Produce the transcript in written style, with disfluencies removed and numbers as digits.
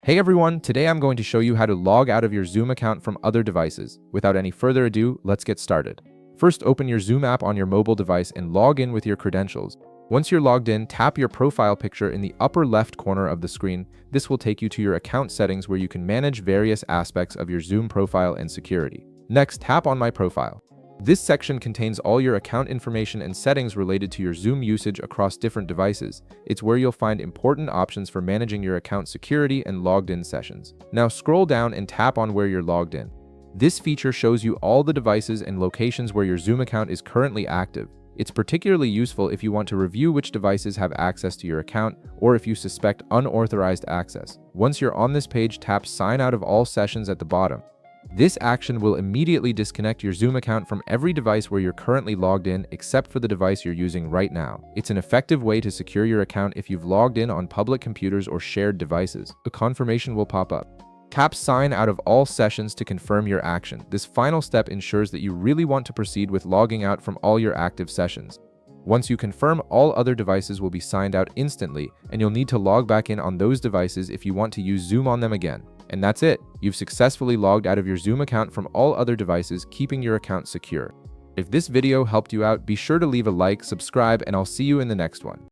Hey everyone, today I'm going to show you how to log out of your Zoom account from other devices. Without any further ado, let's get started. First, open your Zoom app on your mobile device and log in with your credentials. Once you're logged in, tap your profile picture in the upper left corner of the screen. This will take you to your account settings where you can manage various aspects of your Zoom profile and security. Next, tap on My Profile. This section contains all your account information and settings related to your Zoom usage across different devices. It's where you'll find important options for managing your account security and logged-in sessions. Now scroll down and tap on where you're logged in. This feature shows you all the devices and locations where your Zoom account is currently active. It's particularly useful if you want to review which devices have access to your account or if you suspect unauthorized access. Once you're on this page, tap Sign Out of All Sessions at the bottom. This action will immediately disconnect your Zoom account from every device where you're currently logged in, except for the device you're using right now. It's an effective way to secure your account if you've logged in on public computers or shared devices. A confirmation will pop up. Tap Sign Out of All Sessions to confirm your action. This final step ensures that you really want to proceed with logging out from all your active sessions. Once you confirm, all other devices will be signed out instantly, and you'll need to log back in on those devices if you want to use Zoom on them again. And that's it. You've successfully logged out of your Zoom account from all other devices, keeping your account secure. If this video helped you out, be sure to leave a like, subscribe, and I'll see you in the next one.